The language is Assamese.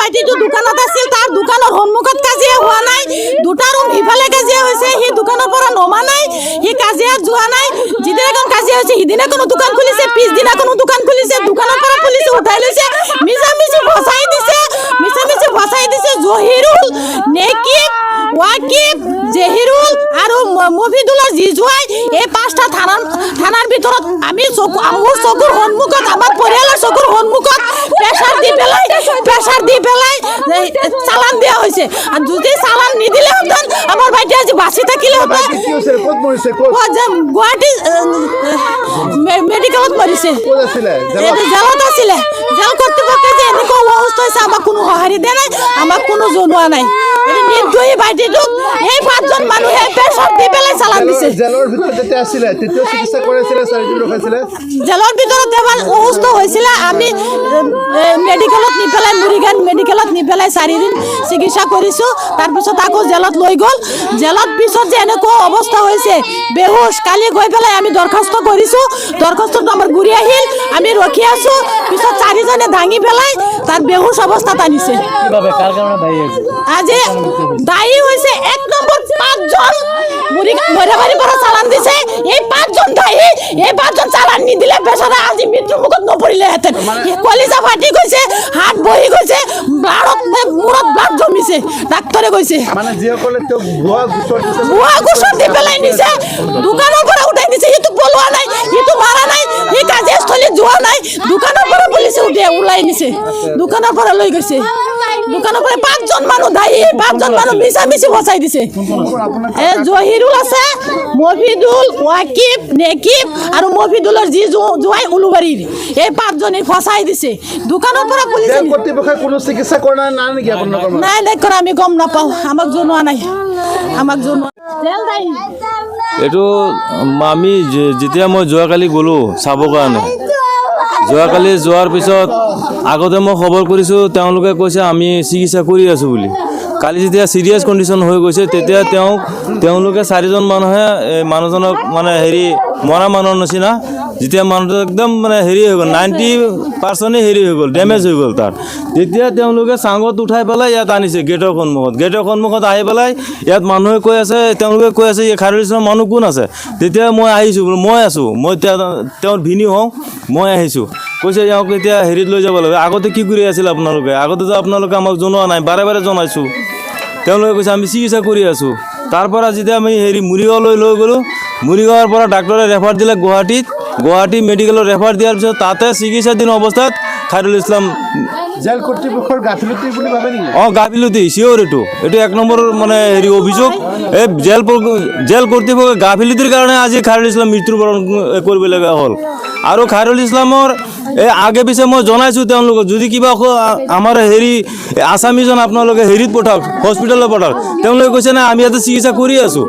ভাইটিটো দোকানত আছিল, তাৰ দোকানৰ সন্মুখত কাজিয়া হোৱা নাই, দুটা ৰুম সিফালে কাজিয়া হৈছে, সি দোকানৰ পৰা নমা নাই, সি কাজিয়াত যোৱা নাই। যিদিনাখন কাজিয়া হৈছে সিদিনাখনো দোকান খুলিছে, পিছদিনাখনো দোকান খুলিছে, দোকানৰ পৰা পুলিচে উঠাই লৈছে, মিছামিছি ফচাই দিছে জহিৰুল, নেকিব, ৱাকিব, জহিৰুল আৰু মফিদুলৰ জিজুৱাই এই পাঁচটা থানাৰ ভিতৰত আমি মোৰ চকুৰ সন্মুখত, আমাৰ পৰিয়ালৰ চকুৰ সন্মুখত প্ৰেছাৰ দি পেলাই চালান দিয়া হৈছে। আৰু যদি চালান নিদিলেহেঁতেন আমাৰ ভাইটি আজি বাচি থাকিলেহেঁতেন। গুৱাহাটী মেডিকেলত মৰিছে, জেলত আছিলে। জেল কৰ্তৃপক্ষে যে এনেকুৱা অৱস্থা হৈছে আমাক কোনো সঁহাৰি দিয়া নাই, আমাক কোনো জনোৱা নাই। নিৰ্দয়ী ভাইটিটোক এই পাঁচজন মানুহে প্ৰেছাৰ দি পেলাই চালান দিছে। জেলৰ ভিতৰত যেতিয়া আছিলে তেতিয়া চিকিৎসা কৰাইছিলে, চাৰিদিন ৰখাইছিলে। জেলৰ ভিতৰত এবাৰ অসুস্থ হৈছিলে, আমি মেডিকেলত নি পেলাই মুৰিগান মেডিকেলত নি পেলাই 4 দিন চিকিৎসা কৰিছোঁ। তাৰপিছত আকৌ জেলত লৈ গ'ল। জেলত পিছত যে এনেকুৱা অৱস্থা হৈছে বেহুচ, কালি গৈ পেলাই আমি দৰখাস্ত কৰিছোঁ, দৰখাস্তটো আমাৰ ঘূৰি আহিল, আমি ৰখি আছোঁ। পিছত 4জনে দাঙি পেলাই তাত বেহুচ অৱস্থাত আনিছে। আজি দায়ী হৈছে 1 নম্বৰ 5জন মৰিগাবাৰীৰ পৰা চালান দিছে। এই 5জন দায়ী, এই 5জন চালান নিদিলে বেচাৰা আজি মৃত্যুৰ মুখত নপৰিলেহেঁতেন। কলিজা ফাটি গৈছে, হাত বহি গৈছে, মূৰত ব্লাড জমিছে, ডাক্তৰে কৈছে। মানে যিসকলে তেওঁক ভুৱা গোচৰ দি পেলাই নিছে, দোকানৰ পৰা উঠাই নিছে। সিটো পলোৱা নাই, সিটো মাৰা নাই, সি কাজিয়াস্থলীত যোৱা নাই, দোকানৰ পৰা পুলিচে ওলাই নিছে, দোকানৰ পৰা লৈ গৈছে। দোকানৰ পৰা 5জন মানুহ দায়ী, 5জন মানুহ মিছামিছি বচাই দিছে। জহিৰুল আছে, মফিদুল, ৱাকিব, নেকিব আৰু মফিদুলৰ যি জোৱাই উলুবাৰীৰ, এই 5জনে ফচাই দিছে। দোকানৰ পৰা পুলিচে কৰ্তৃপক্ষই কোনো চিকিৎসা কৰা নাই নেকি আপোনালোকৰ? নাই কৰা, আমি গম নাপাওঁ, আমাক জনোৱা নাই, এইটো আমি যেতিয়া মই যোৱাকালি গ'লোঁ চাবৰ কাৰণে, যোৱাকালি যোৱাৰ পিছত আগতে মই খবৰ কৰিছোঁ, তেওঁলোকে কৈছে আমি চিকিৎসা কৰি আছোঁ বুলি। কালি যেতিয়া চিৰিয়াছ কণ্ডিশ্যন হৈ গৈছে তেতিয়া তেওঁলোকে 4জন মানুহে মানুহজনক মানে মৰা মানুহৰ নিচিনা, যেতিয়া মানুহটো একদম মানে হৈ গ'ল, 90% হৈ গ'ল, ডেমেজ হৈ গ'ল তাৰ। তেতিয়া তেওঁলোকে চাঙত উঠাই পেলাই ইয়াত আনিছে গেটৰ সন্মুখত আহি পেলাই ইয়াত মানুহে তেওঁলোকে কৈ আছে খাৰুল ইছলামৰ মানুহ কোন আছে। তেতিয়া মই আহিছোঁ, মই আছোঁ, মই তেওঁৰ ভিনি হওঁ, মই আহিছোঁ। কৈছে ইয়াক এতিয়া লৈ যাব লাগে। আগতে কি কৰি আছিল আপোনালোকে? আগতেতো আপোনালোকে আমাক জনোৱা নাই, বাৰে বাৰে জনাইছোঁ। তেওঁলোকে কৈছে আমি চিকিৎসা কৰি আছোঁ। তাৰ পৰা যেতিয়া আমি মুৰিগাঁৱলৈ লৈ গ'লোঁ, মুৰিগাঁৱৰ পৰা ডাক্তৰে ৰেফাৰ দিলে গুৱাহাটী মেডিকেলত ৰেফাৰ দিয়াৰ পিছত তাতে চিকিৎসাধীন অৱস্থাত খাৰুল ইছলাম। জেল কৰ্তৃপক্ষৰ গাফিলতি বুলি ভাবে নেকি? গাফিলতি চিয়ৰ। এইটো 1 নম্বৰ মানে অভিযোগ। এই জেল কৰ্তৃপক্ষৰ গাফিলতিৰ কাৰণে আজি খাৰুল ইছলাম মৃত্যুবৰণ কৰিবলগীয়া হ'ল। আৰু খাৰুল ইছলামৰ আগে পিছে মই জনাইছোঁ তেওঁলোকক, যদি কিবা আমাৰ আছামিজন আপোনালোকে পঠাওক, হস্পিটেলত পঠাওক। তেওঁলোকে কৈছে নাই আমি ইয়াতে চিকিৎসা কৰি আছোঁ।